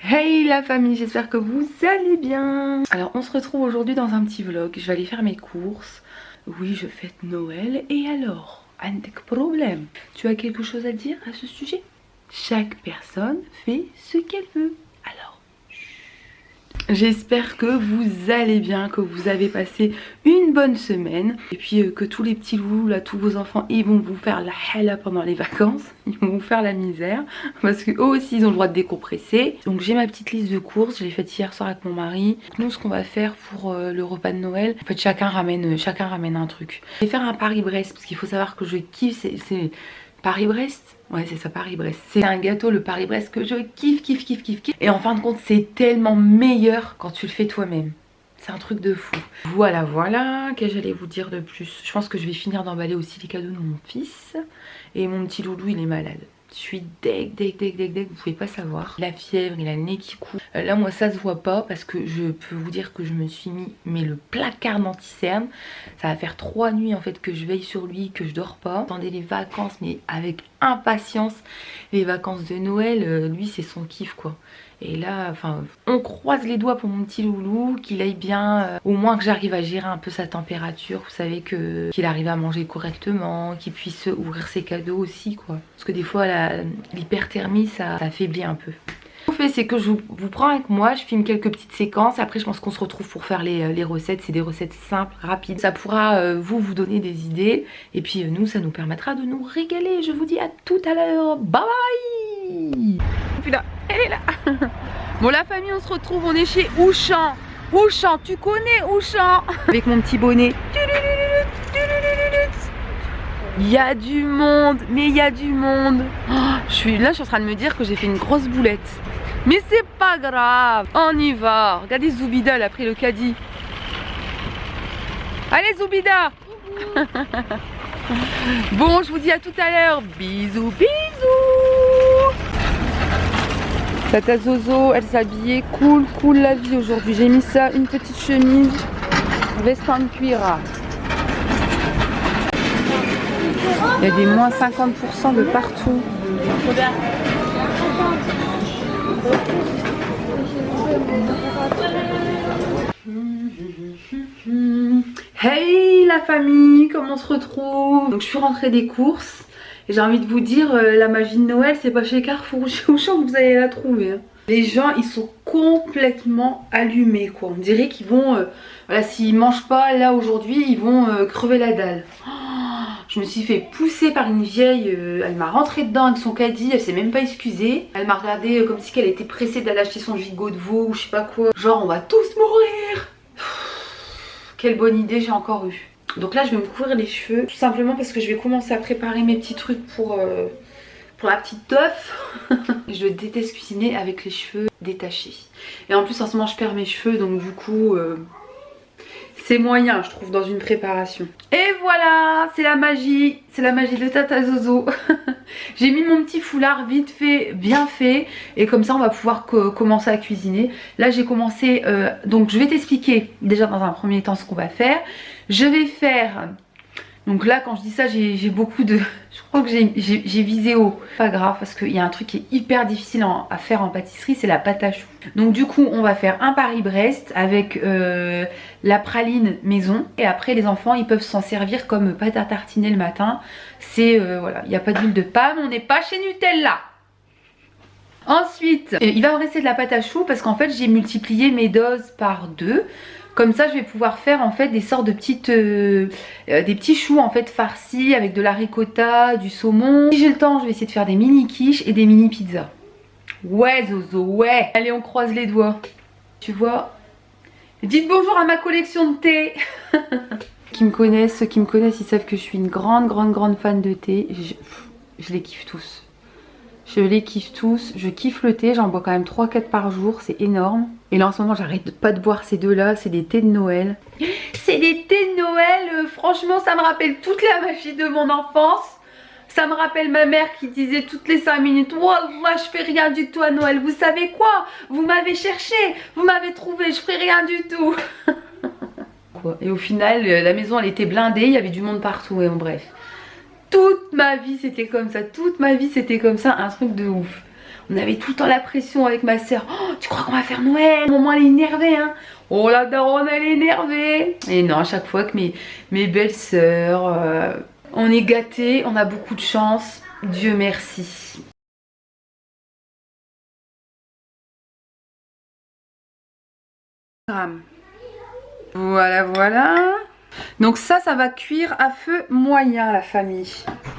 Hey la famille, j'espère que vous allez bien. Alors on se retrouve aujourd'hui dans un petit vlog. Je vais aller faire mes courses. Oui, je fête Noël. Et alors, عندك problème? Tu as quelque chose à dire à ce sujet? Chaque personne fait ce qu'elle veut. Alors, j'espère que vous allez bien, que vous avez passé une bonne semaine. Et puis que tous les petits loups, là, tous vos enfants, ils vont vous faire la hala pendant les vacances. Ils vont vous faire la misère. Parce que eux aussi, ils ont le droit de décompresser. Donc j'ai ma petite liste de courses. Je l'ai faite hier soir avec mon mari. Nous, ce qu'on va faire pour le repas de Noël, en fait, chacun ramène un truc. Je vais faire un Paris-Brest. Parce qu'il faut savoir que je kiffe, c'est Paris-Brest. Ouais, c'est ça, Paris-Brest. C'est un gâteau, le Paris-Brest, que je kiffe. Et en fin de compte, c'est tellement meilleur quand tu le fais toi-même. C'est un truc de fou. Voilà. Qu'est-ce que j'allais vous dire de plus? Je pense que je vais finir d'emballer aussi les cadeaux de mon fils. Et mon petit loulou, il est malade. Je suis deg, vous pouvez pas savoir. La fièvre, il a le nez qui coule. Là, moi, ça se voit pas parce que je peux vous dire que je me suis mis le placard d'anti-cerne. Ça va faire 3 nuits en fait que je veille sur lui, que je dors pas. Attendez les vacances, mais avec impatience. Les vacances de Noël, lui, c'est son kiff quoi. Et là, enfin, on croise les doigts pour mon petit loulou, qu'il aille bien, au moins que j'arrive à gérer un peu sa température. Vous savez qu'il arrive à manger correctement, qu'il puisse ouvrir ses cadeaux aussi, quoi. Parce que des fois, l'hyperthermie, ça affaiblit un peu. Ce qu'on fait, c'est que je vous prends avec moi, je filme quelques petites séquences. Après, je pense qu'on se retrouve pour faire les recettes. C'est des recettes simples, rapides. Ça pourra vous donner des idées. Et puis, nous, ça nous permettra de nous régaler. Je vous dis à tout à l'heure. Bye bye. Et puis là, elle est là. Bon, la famille, on se retrouve. On est chez Auchan. Auchan, tu connais Auchan? Avec mon petit bonnet. Il y a du monde, mais il y a du monde. Oh, je suis en train de me dire que j'ai fait une grosse boulette. Mais c'est pas grave, on y va. Regardez Zoubida, elle a pris le caddie. Allez Zoubida. Bon, je vous dis à tout à l'heure. Bisous, bisous. Tata Zozo, elle s'est habillée cool la vie aujourd'hui. J'ai mis ça, une petite chemise, veste en cuir. Il y a des moins 50% de partout. Hey la famille, comment on se retrouve? Donc je suis rentrée des courses et j'ai envie de vous dire, la magie de Noël, c'est pas chez Carrefour, chez Auchan que vous allez la trouver. Hein. Les gens, ils sont complètement allumés quoi. On dirait qu'ils vont, voilà, s'ils mangent pas là aujourd'hui, ils vont crever la dalle. Oh, je me suis fait pousser par une vieille, elle m'a rentré dedans avec son caddie, elle s'est même pas excusée. Elle m'a regardé comme si elle était pressée d'aller acheter son gigot de veau ou je sais pas quoi. Genre on va tous mourir. Quelle bonne idée j'ai encore eue. Donc là je vais me couvrir les cheveux, tout simplement parce que je vais commencer à préparer mes petits trucs pour la petite teuf. Je déteste cuisiner avec les cheveux détachés. Et en plus en ce moment je perds mes cheveux, donc du coup c'est moyen je trouve dans une préparation. Et voilà, c'est la magie de Tata Zozo. J'ai mis mon petit foulard vite fait, bien fait. Et comme ça on va pouvoir commencer à cuisiner. Là j'ai commencé, donc je vais t'expliquer déjà dans un premier temps ce qu'on va faire. Je vais faire, donc là quand je dis ça j'ai beaucoup de, je crois que j'ai visé haut. Pas grave parce qu'il y a un truc qui est hyper difficile à faire en pâtisserie, c'est la pâte à choux. Donc du coup on va faire un Paris-Brest avec la praline maison. Et après les enfants ils peuvent s'en servir comme pâte à tartiner le matin. C'est voilà, il n'y a pas d'huile de palme, on n'est pas chez Nutella. Ensuite il va me rester de la pâte à choux parce qu'en fait j'ai multiplié mes doses par 2. Comme ça je vais pouvoir faire en fait des sortes de petites des petits choux en fait farcis avec de la ricotta, du saumon. Si j'ai le temps je vais essayer de faire des mini quiches et des mini pizzas. Ouais Zozo, ouais. Allez on croise les doigts. Tu vois. Dites bonjour à ma collection de thé. Ceux qui me connaissent ils savent que je suis une grande fan de thé. Je les kiffe tous. Je les kiffe tous, je kiffe le thé, j'en bois quand même 3-4 par jour, c'est énorme. Et là en ce moment j'arrête pas de boire ces deux là, c'est des thés de Noël. C'est des thés de Noël, franchement ça me rappelle toute la magie de mon enfance. Ça me rappelle ma mère qui disait toutes les 5 minutes, Wallah je fais rien du tout à Noël, vous savez quoi? Vous m'avez cherché, vous m'avez trouvé, je ferai rien du tout. Et au final la maison elle était blindée, il y avait du monde partout et bon, bref. Toute ma vie c'était comme ça, un truc de ouf. On avait tout le temps la pression avec ma soeur. Oh, tu crois qu'on va faire Noël? Maman elle est énervée hein. Oh la daronne elle est énervée. Et non, à chaque fois que mes belles sœurs, on est gâtés, on a beaucoup de chance. Dieu merci. Voilà, voilà. Donc ça va cuire à feu moyen la famille.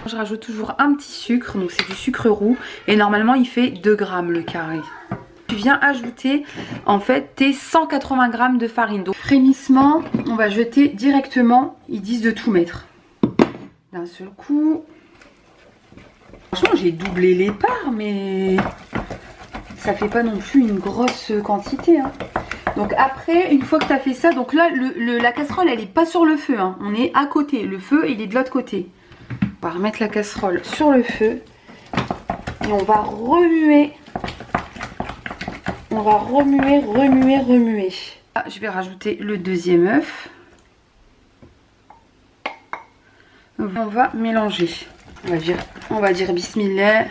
Je rajoute toujours un petit sucre, donc c'est du sucre roux. Et normalement il fait 2 grammes le carré. Tu viens ajouter en fait tes 180 grammes de farine. Donc frémissement, on va jeter directement, ils disent de tout mettre. D'un seul coup. Franchement j'ai doublé les parts mais ça fait pas non plus une grosse quantité hein. Donc après, une fois que tu as fait ça, donc là, la casserole, elle n'est pas sur le feu. Hein. On est à côté. Le feu, il est de l'autre côté. On va remettre la casserole sur le feu. Et on va remuer. On va remuer, remuer, remuer. Là, je vais rajouter le deuxième œuf. On va mélanger. On va dire bismillah.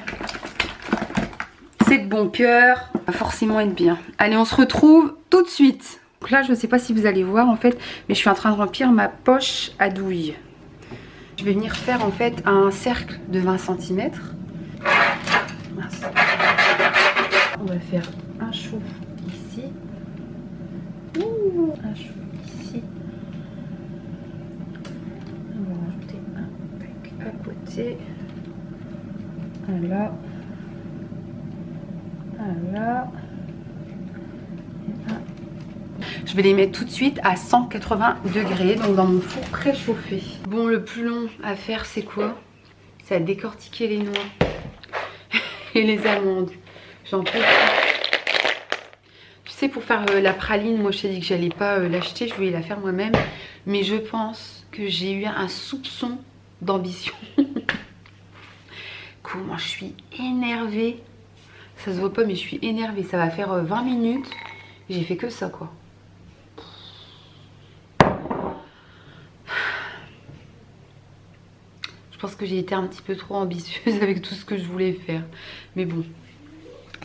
C'est de bon cœur. Va forcément être bien. Allez, on se retrouve tout de suite. Donc là, je ne sais pas si vous allez voir en fait, mais je suis en train de remplir ma poche à douille. Je vais venir faire en fait un cercle de 20 cm. On va faire un chou ici. Ouh, un chou ici. On va rajouter un pack à côté. Un là. Voilà. Je vais les mettre tout de suite à 180 degrés, donc dans mon four préchauffé. Bon, le plus long à faire, c'est quoi? C'est à décortiquer les noix et les amandes. J'en peux plus. Tu sais, pour faire la praline, moi je t'ai dit que j'allais pas l'acheter, je voulais la faire moi-même. Mais je pense que j'ai eu un soupçon d'ambition. Comment je suis énervée. Ça se voit pas mais je suis énervée. Ça va faire 20 minutes. J'ai fait que ça quoi. Je pense que j'ai été un petit peu trop ambitieuse avec tout ce que je voulais faire. Mais bon,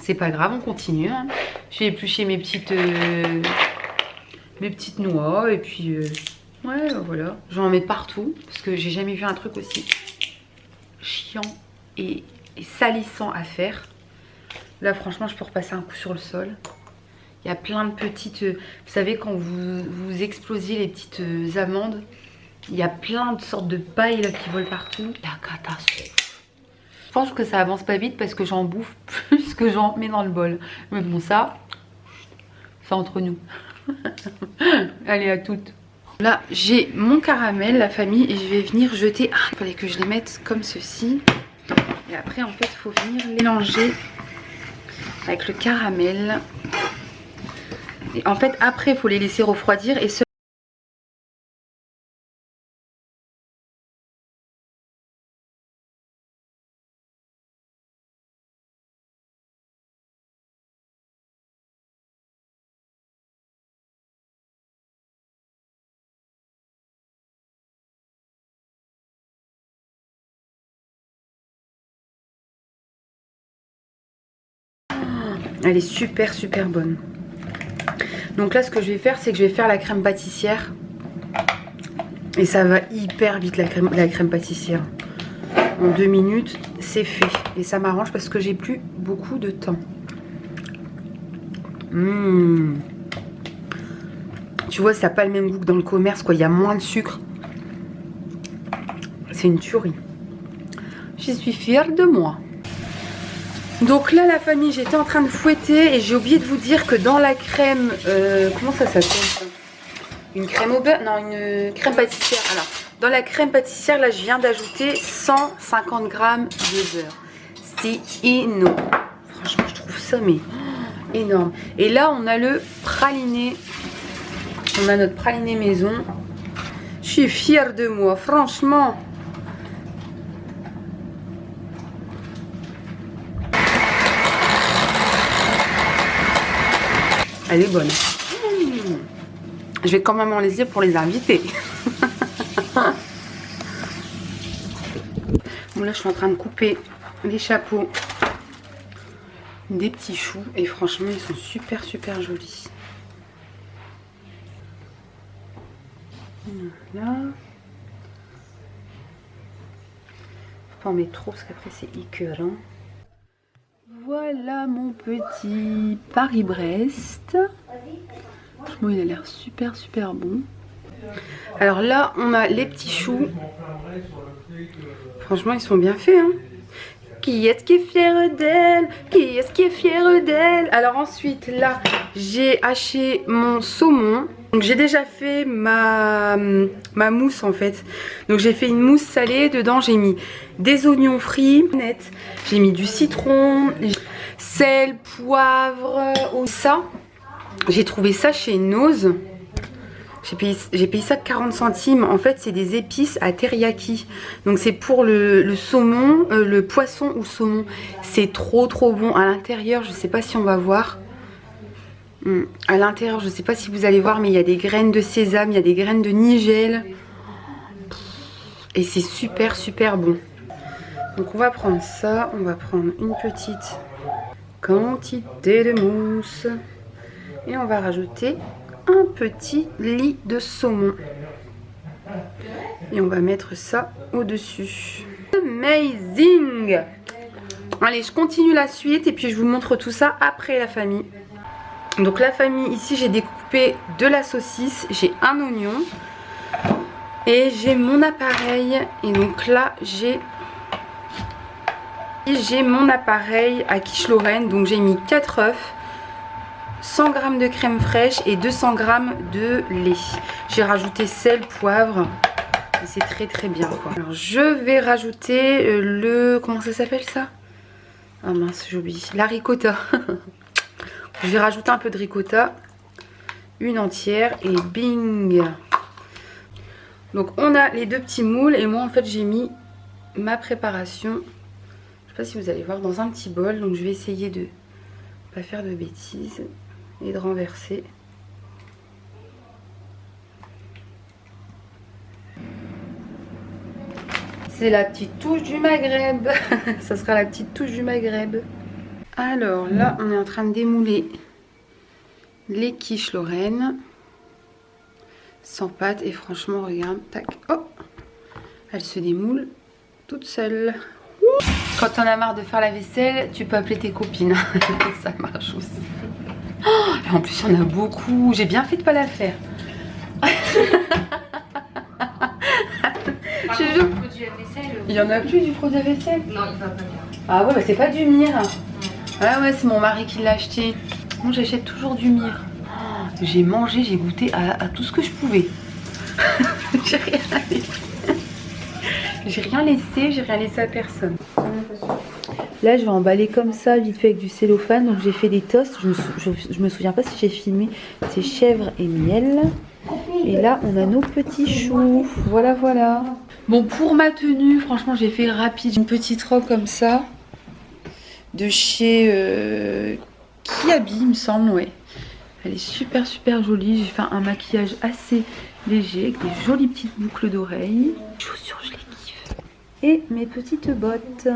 c'est pas grave, on continue. Hein. J'ai épluché mes petites noix. Et puis, ouais, voilà. Je vais en mettre partout. Parce que j'ai jamais vu un truc aussi chiant et salissant à faire. Là franchement je peux repasser un coup sur le sol. Il y a plein de petites... vous savez quand vous explosiez les petites amandes, il y a plein de sortes de pailles là qui volent partout. La catastrophe. Je pense que ça avance pas vite parce que j'en bouffe plus que j'en mets dans le bol. Mais bon ça, c'est entre nous. Allez à toutes. Là j'ai mon caramel la famille et je vais venir jeter... Ah il fallait que je les mette comme ceci. Et après en fait il faut venir mélanger avec le caramel. Et en fait après il faut les laisser refroidir et se... Elle est super super bonne. Donc là ce que je vais faire c'est que je vais faire la crème pâtissière. Et ça va hyper vite la crème pâtissière. En 2 minutes c'est fait. Et ça m'arrange parce que j'ai plus beaucoup de temps. Tu vois ça n'a pas le même goût que dans le commerce quoi. Il y a moins de sucre. C'est une tuerie. Je suis fière de moi. Donc là la famille j'étais en train de fouetter et j'ai oublié de vous dire que dans la crème comment ça s'appelle ça? Une crème au beurre? Non une crème pâtissière. Alors dans la crème pâtissière là je viens d'ajouter 150 grammes de beurre. C'est énorme. Franchement je trouve ça mais énorme. Et là on a le praliné. On a notre praliné maison. Je suis fière de moi franchement. Elle est bonne. Je vais quand même en laisser pour les invités. Bon là je suis en train de couper les chapeaux des petits choux et franchement ils sont super jolis. Voilà. Faut pas en mettre trop parce qu'après c'est écœurant. Voilà mon petit Paris-Brest. Franchement il a l'air super bon. Alors là on a les petits choux. Franchement ils sont bien faits hein. Qui est-ce qui est fier d'elle? Qui est-ce qui est fier d'elle? Alors ensuite là j'ai haché mon saumon. Donc j'ai déjà fait ma mousse en fait. Donc j'ai fait une mousse salée. Dedans j'ai mis des oignons frits, j'ai mis du citron, sel, poivre, ça. J'ai trouvé ça chez Nose. J'ai payé ça 40 centimes. En fait, c'est des épices à teriyaki. Donc, c'est pour le saumon, le poisson ou saumon. C'est trop bon. À l'intérieur, je sais pas si on va voir. À l'intérieur, je sais pas si vous allez voir, mais il y a des graines de sésame, il y a des graines de nigel. Et c'est super bon. Donc, on va prendre ça. On va prendre une petite quantité de mousse. Et on va rajouter un petit lit de saumon et on va mettre ça au dessus. Amazing. Allez, je continue la suite et puis je vous montre tout ça après la famille. Donc la famille, ici j'ai découpé de la saucisse, j'ai un oignon et j'ai mon appareil. Et donc là j'ai mon appareil à quiche Lorraine. Donc j'ai mis 4 œufs, 100 g de crème fraîche et 200 g de lait. J'ai rajouté sel, poivre et c'est très bien quoi. Alors je vais rajouter le... comment ça s'appelle ça? Ah mince, j'oublie. La ricotta. Je vais rajouter un peu de ricotta, une entière et bing. Donc on a les deux petits moules et moi en fait j'ai mis ma préparation. Je sais pas si vous allez voir, dans un petit bol. Donc je vais essayer de pas faire de bêtises et de renverser. C'est la petite touche du Maghreb. Ça sera la petite touche du Maghreb. Alors là on est en train de démouler les quiches Lorraine sans pâte et franchement regarde, tac, oh, elle se démoule toute seule. Quand on a marre de faire la vaisselle, tu peux appeler tes copines. Ça marche aussi. Oh, et en plus, il y en a beaucoup. J'ai bien fait de pas la faire. Il y en a plus du produit à vaisselle? Non, il va pas bien. Ah ouais, bah c'est pas du myrrhe. Ah ouais, c'est mon mari qui l'a acheté. Moi, j'achète toujours du myrrhe. Oh, j'ai mangé, j'ai goûté à tout ce que je pouvais. J'ai rien laissé. J'ai rien laissé à personne. Là je vais emballer comme ça vite fait avec du cellophane. Donc j'ai fait des toasts, je me souviens pas si j'ai filmé. C'est chèvre et miel. Et là on a nos petits choux. Voilà. Bon, pour ma tenue, franchement j'ai fait rapide. Une petite robe comme ça de chez Kiabi il me semble, ouais. Elle est super jolie. J'ai fait un maquillage assez léger avec des jolies petites boucles d'oreilles. Chaussures, je les kiffe. Et mes petites bottes.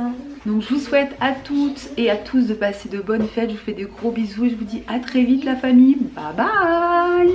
Donc je vous souhaite à toutes et à tous de passer de bonnes fêtes. Je vous fais de gros bisous et je vous dis à très vite la famille. Bye bye.